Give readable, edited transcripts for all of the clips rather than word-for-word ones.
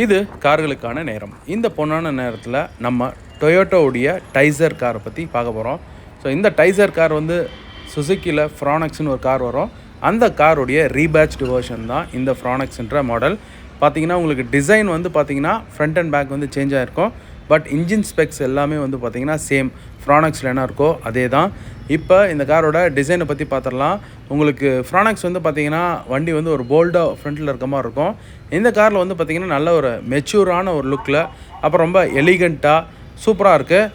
இது கார்களுக்கான நேரம். இந்த பொன்னான நேரத்தில் நம்ம டொயோட்டோவுடைய டைசர் காரை பற்றி பார்க்க போகிறோம். ஸோ இந்த டைசர் கார் வந்து சுசுக்கியில் ஃப்ரானக்ஸ்னு ஒரு கார் வரும். அந்த காருடைய ரீபேட்ச்டு வேர்ஷன் தான் இந்த ஃப்ரானக்ஸ்ன்ற மாடல். பார்த்திங்கன்னா உங்களுக்கு டிசைன் வந்து பார்த்திங்கன்னா ஃப்ரண்ட் அண்ட் பேக் வந்து சேஞ்ச் ஆகிருக்கும். பட் இன்ஜின் ஸ்பெக்ஸ் எல்லாமே வந்து பார்த்திங்கன்னா சேம் ஃப்ரானக்ஸில் என்ன இருக்கோ அதே தான். இப்போ இந்த காரோட டிசைனை பற்றி பார்த்துடலாம். உங்களுக்கு ஃப்ரானக்ஸ் வந்து பார்த்திங்கன்னா வண்டி வந்து ஒரு போல்டாக ஃப்ரண்ட்டில் இருக்க மாதிரி இருக்கும். இந்த காரில் வந்து பார்த்திங்கன்னா நல்ல ஒரு மெச்சூரான ஒரு லுக்கில், அப்புறம் ரொம்ப எலிகண்ட்டாக சூப்பராக இருக்குது.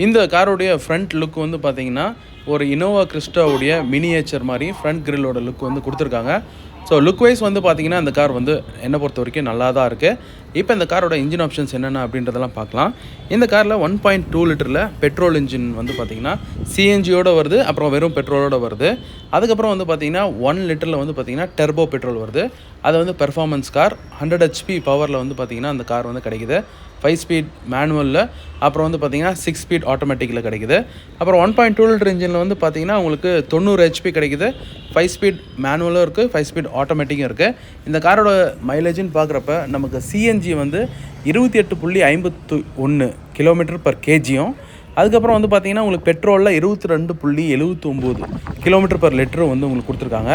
இந்த காரோடைய ஃப்ரண்ட் லுக் வந்து பார்த்திங்கன்னா ஒரு இனோவா கிறிஸ்டாவுடைய மினியேச்சர் மாதிரி ஃப்ரண்ட் கிரில்லோட லுக் வந்து கொடுத்துருக்காங்க. ஸோ லுக் வைஸ் வந்து பார்த்திங்கன்னா இந்த கார் வந்து என்னை பொறுத்த வரைக்கும் நல்லா தான் இருக்குது. இப்போ இந்த காரோட இன்ஜின் ஆப்ஷன்ஸ் என்னென்ன அப்படின்றதெல்லாம் பார்க்கலாம். இந்த காரில் 1.2 லிட்டரில் பெட்ரோல் இன்ஜின் வந்து பார்த்திங்கன்னா சிஎன்ஜியோடு வருது, அப்புறம் வெறும் பெட்ரோலோடு வருது. அதுக்கப்புறம் வந்து பார்த்திங்கன்னா 1 லிட்டரில் வந்து பார்த்திங்கன்னா டர்போ பெட்ரோல் வருது. அது வந்து பெர்ஃபார்மன்ஸ் கார் 100 HP பவரில் வந்து பார்த்திங்கன்னா அந்த கார் வந்து கிடைக்குது. 5 ஸ்பீட் மேனுவலில், அப்புறம் வந்து பார்த்திங்கன்னா 6 ஸ்பீட் ஆட்டோமேட்டிக்கில் கிடைக்குது. அப்புறம் 1.2 லிட்டர் இன்ஜினில் வந்து பார்த்திங்கன்னா உங்களுக்கு 90 HP கிடைக்குது. 5 ஸ்பீட் மேனுவலும் இருக்குது, 5 ஸ்பீட் ஆட்டோமேட்டிக்கும் இருக்குது. இந்த காரோட மைலேஜ்னு பார்க்குறப்ப நமக்கு சிஎன்ஜி வந்து 28.51 km/kgயும், அதுக்கப்புறம் வந்து பார்த்திங்கன்னா உங்களுக்கு பெட்ரோலில் 22.79 km/லிட்டரும் வந்து உங்களுக்கு கொடுத்துருக்காங்க.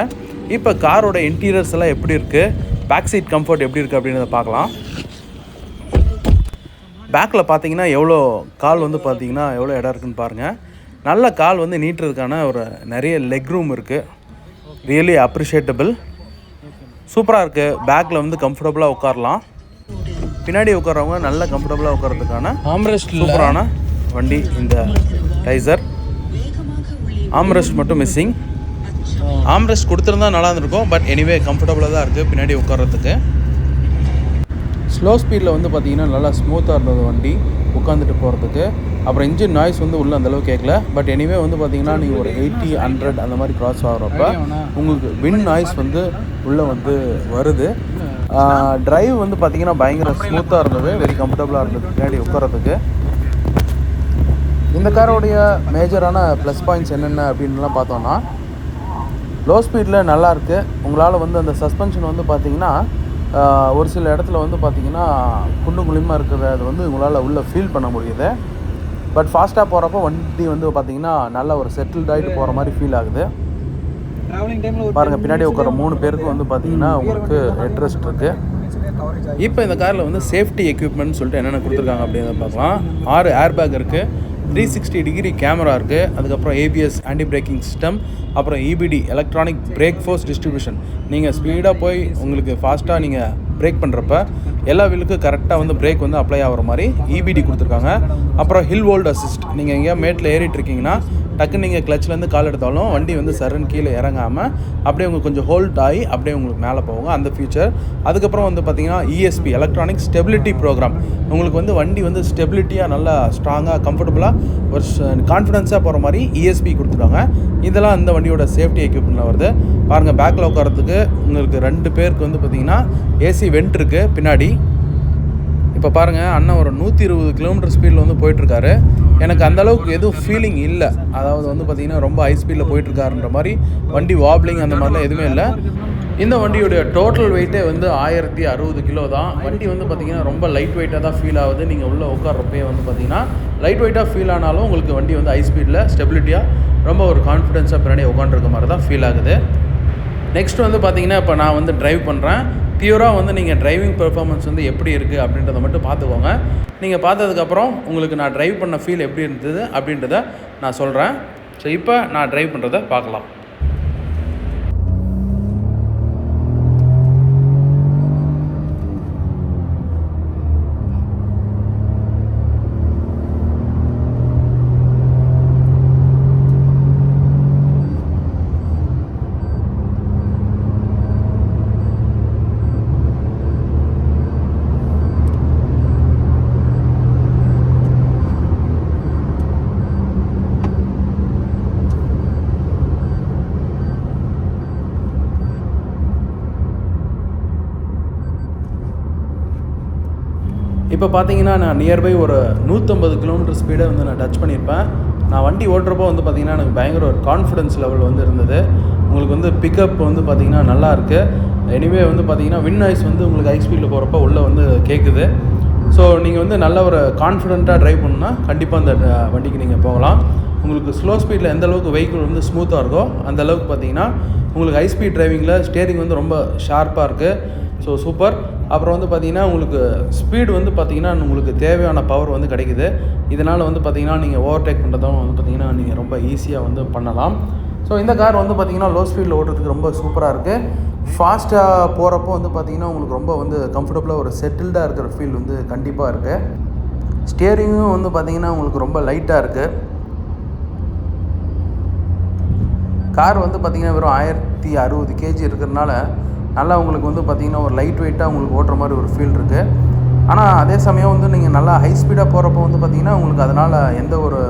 இப்போ காரோட இன்டீரியர்ஸ் எல்லாம் எப்படி இருக்குது, பேக் சீட் கம்ஃபர்ட் எப்படி இருக்குது அப்படின்றத பார்க்கலாம். பேக்கில் பார்த்தீங்கன்னா எவ்வளோ கால் வந்து பார்த்திங்கன்னா எவ்வளோ இடம் இருக்குதுன்னு பாருங்கள். நல்ல கால் வந்து நீட்டுறதுக்கான ஒரு நிறைய லெக் ரூம் இருக்குது. ரியலி அப்ரிஷியேட்டபிள், சூப்பராக இருக்குது. பேக்கில் வந்து கம்ஃபர்டபுளாக உட்காரலாம். பின்னாடி உட்காரவங்க நல்ல கம்ஃபர்டபுளாக உட்காரதுக்கான ஆம்ரெஸ்ட் சூப்பரான வண்டி இந்த டைசர். ஆம்ரெஸ்ட் மட்டும் மிஸ்ஸிங். ஆம்ரெஸ்ட் கொடுத்துருந்தா நல்லா இருந்திருக்கும். பட் எனிவே கம்ஃபர்டபுளாக தான் இருக்குது பின்னாடி உட்காரத்துக்கு. ஸ்லோ ஸ்பீடில் வந்து பார்த்திங்கன்னா நல்லா ஸ்மூத்தாக இருந்தது வண்டி உட்காந்துட்டு போகிறதுக்கு. அப்புறம் இன்ஜின் நாய்ஸ் வந்து உள்ளே அந்தளவு கேட்கல. பட் எனிவே வந்து பார்த்திங்கன்னா நீங்கள் ஒரு 80-100 அந்த மாதிரி க்ராஸ் ஆகிறப்ப உங்களுக்கு வின் நாய்ஸ் வந்து உள்ளே வந்து வருது. ட்ரைவ் வந்து பார்த்திங்கன்னா பயங்கர ஸ்மூத்தாக இருந்தது, வெரி கம்ஃபர்டபுளாக இருந்தது பின்னாடி உட்காரத்துக்கு. இந்த காரோடைய மேஜரான ப்ளஸ் பாயிண்ட்ஸ் என்னென்ன அப்படின்லாம் பார்த்தோன்னா, லோ ஸ்பீடில் நல்லாயிருக்கு. உங்களால் வந்து அந்த சஸ்பென்ஷன் வந்து பார்த்திங்கன்னா ஒரு சில இடத்துல வந்து பார்த்திங்கன்னா குண்டும் குழியுமாக இருக்கிறது வந்து உங்களால் உள்ளே ஃபீல் பண்ண முடியுது. பட் ஃபாஸ்ட்டாக போகிறப்போ வண்டி வந்து பார்த்திங்கன்னா நல்ல ஒரு செட்டில்ட் ஆகிட்டு போகிற மாதிரி ஃபீல் ஆகுது. பாருங்கள், பின்னாடி உட்கார 3 பேருக்கு வந்து பார்த்திங்கன்னா உங்களுக்கு ஹெட்ரெஸ்ட் இருக்குது. இப்போ இந்த காரில் வந்து சேஃப்டி எக்யூப்மெண்ட்னு சொல்லிட்டு என்னென்ன கொடுத்துருக்காங்க அப்படின்றத பார்க்கலாம். 6 ஏர் பேக் இருக்குது, 360 டிகிரி கேமரா இருக்குது, அதுக்கப்புறம் ABS ஆன்டி பிரேக்கிங் சிஸ்டம், அப்புறம் EBD electronic break force distribution. நீங்கள் ஸ்பீடாக போய் உங்களுக்கு ஃபாஸ்ட்டாக நீங்கள் பிரேக் பண்ணுறப்ப எல்லா வீலுக்கும் கரெக்டாக வந்து பிரேக் வந்து அப்ளை ஆகிற மாதிரி EBD கொடுத்துருக்காங்க. அப்புறம் ஹில் ஹோல்ட் அசிஸ்ட். நீங்கள் எங்கேயா மேட்டில் ஏறிட்டு இருக்கீங்கன்னா டக்குன்னு நீங்கள் கிளச்சிலேருந்து கால் எடுத்தாலும் வண்டி வந்து சரன் கீழே இறங்காமல் அப்படியே உங்களுக்கு கொஞ்சம் ஹோல்ட் ஆகி அப்படியே உங்களுக்கு மேலே போவாங்க, அந்த ஃபியூச்சர். அதுக்கப்புறம் வந்து பார்த்திங்கன்னா ESP எலக்ட்ரானிக் ஸ்டெபிலிட்டி ப்ரோக்ராம். உங்களுக்கு வந்து வண்டி வந்து ஸ்டெபிலிட்டியாக நல்லா ஸ்ட்ராங்காக கம்ஃபர்டபுளாக ஒரு கான்ஃபிடென்ஸாக போகிற மாதிரி ESP கொடுத்துருக்காங்க. இதெல்லாம் இந்த வண்டியோட சேஃப்டி எக்யூப்மெண்ட்டில் வருது. பாருங்கள், பேக்கில் உட்காரத்துக்கு உங்களுக்கு 2 பேருக்கு வந்து பார்த்திங்கன்னா AC வெண்ட் இருக்குது பின்னாடி. இப்போ பாருங்கள், அண்ணன் ஒரு 120 km ஸ்பீடில் வந்து போயிட்டுருக்காரு. எனக்கு அந்தளவுக்கு எதுவும் ஃபீலிங் இல்லை. அதாவது வந்து பார்த்திங்கன்னா ரொம்ப ஹை ஸ்பீடில் போயிட்டுருக்காருன்ற மாதிரி வண்டி வாப்ளிங் அந்த மாதிரிலாம் எதுவுமே இல்லை. இந்த வண்டியோடைய டோட்டல் வெயிட்டே வந்து 1060 கிலோ தான். வண்டி வந்து பார்த்திங்கன்னா ரொம்ப லைட் வெயிட்டாக தான் ஃபீல் ஆகுது. நீங்கள் உள்ளே உட்கார்றப்பே வந்து பார்த்திங்கன்னா லைட் வெயிட்டாக ஃபீல் ஆனாலும் உங்களுக்கு வண்டி வந்து ஹை ஸ்பீடில் ஸ்டெபிலிட்டியாக ரொம்ப ஒரு கான்ஃபிடென்ஸாக பின்னாடி உட்காந்துருக்க மாதிரி தான் ஃபீல் ஆகுது. நெக்ஸ்ட் வந்து பார்த்திங்கன்னா இப்போ நான் வந்து ட்ரைவ் பண்ணுறேன். பியூராக வந்து நீங்கள் டிரைவிங் பெர்ஃபார்மன்ஸ் வந்து எப்படி இருக்குது அப்படின்றத மட்டும் பார்த்துக்கோங்க. நீங்கள் பார்த்ததுக்கப்புறம் உங்களுக்கு நான் ட்ரைவ் பண்ண ஃபீல் எப்படி இருந்தது அப்படின்றத நான் சொல்கிறேன். ஸோ இப்போ நான் ட்ரைவ் பண்ணுறதை பார்க்கலாம். இப்போ பார்த்தீங்கன்னா நான் நியர்பை ஒரு 150 km ஸ்பீடை வந்து நான் டச் பண்ணியிருப்பேன். நான் வண்டி ஓட்டுறப்போ வந்து பார்த்திங்கன்னா எனக்கு பயங்கர ஒரு கான்ஃபிடன்ஸ் லெவல் வந்து இருந்தது. உங்களுக்கு வந்து பிக்கப் வந்து பார்த்திங்கன்னா நல்லா இருக்குது. எனிவே வந்து பார்த்தீங்கன்னா வின் நாய்ஸ் வந்து உங்களுக்கு ஹை ஸ்பீடில் போகிறப்ப உள்ளே வந்து கேட்குது. ஸோ நீங்கள் வந்து நல்ல ஒரு கான்ஃபிடென்ட்டாக ட்ரைவ் பண்ணணுன்னா கண்டிப்பாக அந்த வண்டிக்கு நீங்கள் போகலாம். உங்களுக்கு ஸ்லோ ஸ்பீடில் எந்த அளவுக்கு வெஹிக்கிள் வந்து ஸ்மூத்தாக இருக்கோ அந்த அளவுக்கு பார்த்தீங்கன்னா உங்களுக்கு ஹை ஸ்பீட் டிரைவிங்கில் ஸ்டேரிங் வந்து ரொம்ப ஷார்ப்பாக இருக்குது. So super. அப்புறம் வந்து பார்த்திங்கன்னா உங்களுக்கு ஸ்பீடு வந்து பார்த்திங்கன்னா உங்களுக்கு தேவையான பவர் வந்து கிடைக்குது. இதனால் வந்து பார்த்திங்கன்னா நீங்கள் ஓவர்டேக் பண்ணுறதும் வந்து பார்த்திங்கன்னா நீங்கள் ரொம்ப ஈஸியாக வந்து பண்ணலாம். ஸோ இந்த கார் வந்து பார்த்திங்கன்னா லோ ஸ்பீடில் ஓட்டுறதுக்கு ரொம்ப சூப்பராக இருக்குது. ஃபாஸ்ட்டாக போகிறப்போ வந்து பார்த்திங்கன்னா உங்களுக்கு ரொம்ப வந்து கம்ஃபர்டபுளாக ஒரு செட்டில்டாக இருக்கிற ஃபீல் வந்து கண்டிப்பாக இருக்குது. ஸ்டியரிங்கும் வந்து பார்த்திங்கன்னா உங்களுக்கு ரொம்ப லைட்டாக இருக்குது. கார் வந்து பார்த்திங்கன்னா வெறும் 1060 kg இருக்கிறதுனால நல்லா உங்களுக்கு வந்து பார்த்திங்கன்னா ஒரு லைட் வெயிட்டாக உங்களுக்கு ஓட்டுற மாதிரி ஒரு ஃபீல் இருக்குது. ஆனால் அதே சமயம் வந்து நீங்கள் நல்லா ஹை ஸ்பீடாக போகிறப்போ வந்து பார்த்திங்கன்னா உங்களுக்கு அதனால் எந்த ஒரு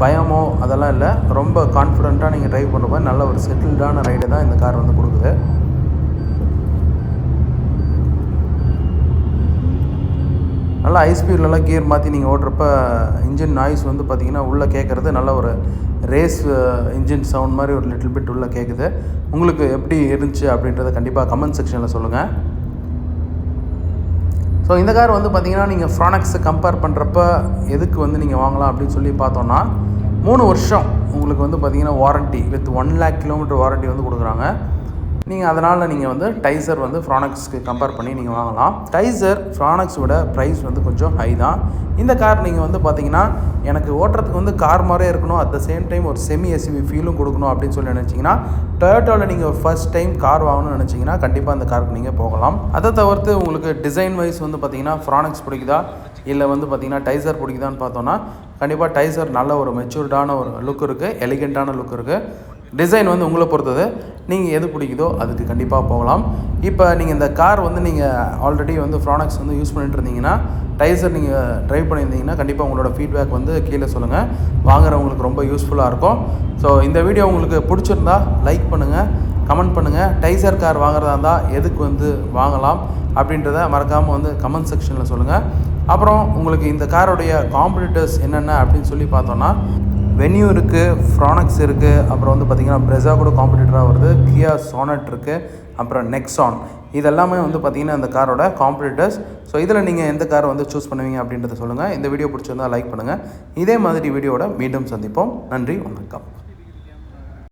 பயமோ அதெல்லாம் இல்லை. ரொம்ப கான்ஃபிடென்ட்டாக நீங்கள் ட்ரைவ் பண்ணுற மாதிரி நல்ல ஒரு செட்டில்டான ரைடை தான் இந்த கார் வந்து கொடுக்குது. நல்லா ஹை ஸ்பீட்லலாம் கியர் மாற்றி நீங்கள் ஓட்டுறப்ப இன்ஜின் நாய்ஸ் வந்து பார்த்திங்கன்னா உள்ளே கேட்குறது நல்ல ஒரு ரேஸ் இன்ஜின் சவுண்ட் மாதிரி ஒரு லிட்டில் பிட் உள்ளே கேட்குது. உங்களுக்கு எப்படி இருந்துச்சு அப்படின்றத கண்டிப்பாக கமெண்ட் செக்ஷனில் சொல்லுங்கள். ஸோ இந்த கார் வந்து பார்த்திங்கன்னா நீங்கள் ஃப்ரானக்ஸை கம்பேர் பண்ணுறப்ப எதுக்கு வந்து நீங்கள் வாங்கலாம் அப்படின்னு சொல்லி பார்த்தோன்னா 3 வருஷம் உங்களுக்கு வந்து பார்த்திங்கன்னா warranty with 1 lakh kilometer warranty வந்து கொடுக்குறாங்க. நீங்கள் அதனால் நீங்கள் வந்து டைசர் வந்து ஃப்ரானக்ஸ்க்கு கம்பேர் பண்ணி நீங்கள் வாங்கலாம். டைசர் ஃப்ரானக்ஸோட ப்ரைஸ் வந்து கொஞ்சம் ஹை தான். இந்த கார் நீங்கள் வந்து பார்த்தீங்கன்னா எனக்கு ஓட்டுறதுக்கு வந்து கார் மாதிரியே இருக்கணும், அட் த சேம் டைம் ஒரு செமி எஸ்யூவி ஃபீலும் கொடுக்கணும் அப்படின்னு சொல்லி நினச்சிங்கன்னா டொயோட்டாவில் நீங்கள் ஒரு ஃபர்ஸ்ட் டைம் கார் வாங்கணும்னு நினச்சிங்கன்னா கண்டிப்பாக அந்த காருக்கு நீங்கள் போகலாம். அதை தவிர்த்து உங்களுக்கு டிசைன் வைஸ் வந்து பார்த்திங்கன்னா ஃப்ரானக்ஸ் பிடிக்குதா இல்லை வந்து பார்த்திங்கன்னா டைசர் பிடிக்குதான்னு பார்த்தோன்னா கண்டிப்பாக டைசர் நல்ல ஒரு மெச்சூர்டான ஒரு லுக் இருக்குது, எலிகெண்ட்டான லுக் இருக்குது. டிசைன் வந்து உங்களை பொறுத்தது, நீங்கள் எது பிடிக்குதோ அதுக்கு கண்டிப்பாக போகலாம். இப்போ நீங்கள் இந்த கார் வந்து நீங்கள் ஆல்ரெடி வந்து ஃப்ரானக்ஸ் வந்து யூஸ் பண்ணிட்டு இருந்தீங்கன்னா டைசர் நீங்கள் ட்ரைவ் பண்ணியிருந்தீங்கன்னா கண்டிப்பாக உங்களோட ஃபீட்பேக் வந்து கீழே சொல்லுங்கள். வாங்குறவங்களுக்கு ரொம்ப யூஸ்ஃபுல்லாக இருக்கும். ஸோ இந்த வீடியோ உங்களுக்கு பிடிச்சிருந்தா லைக் பண்ணுங்கள், கமெண்ட் பண்ணுங்கள். டைசர் கார் வாங்குறதா இருந்தால் எதுக்கு வந்து வாங்கலாம் அப்படின்றத மறக்காமல் வந்து கமெண்ட் செக்ஷனில் சொல்லுங்கள். அப்புறம் உங்களுக்கு இந்த காரோடைய காம்படிட்டர்ஸ் என்னென்ன அப்படின்னு சொல்லி பார்த்தோன்னா வென்யூ இருக்குது, ஃப்ரானக்ஸ் இருக்குது, அப்புறம் வந்து பார்த்திங்கன்னா ப்ரெஸா கூட காம்படிட்டராக வருது, கியா சானட் இருக்குது, அப்புறம் நெக்ஸான். இதெல்லாமே வந்து பார்த்திங்கன்னா இந்த காரோட காம்படிட்டர்ஸ். ஸோ இதில் நீங்கள் எந்த காரை வந்து சூஸ் பண்ணுவீங்க அப்படின்றத சொல்லுங்கள். இந்த வீடியோ பிடிச்சிருந்தால் லைக் பண்ணுங்கள். இதே மாதிரி வீடியோவோட மீண்டும் சந்திப்போம். நன்றி, வணக்கம்.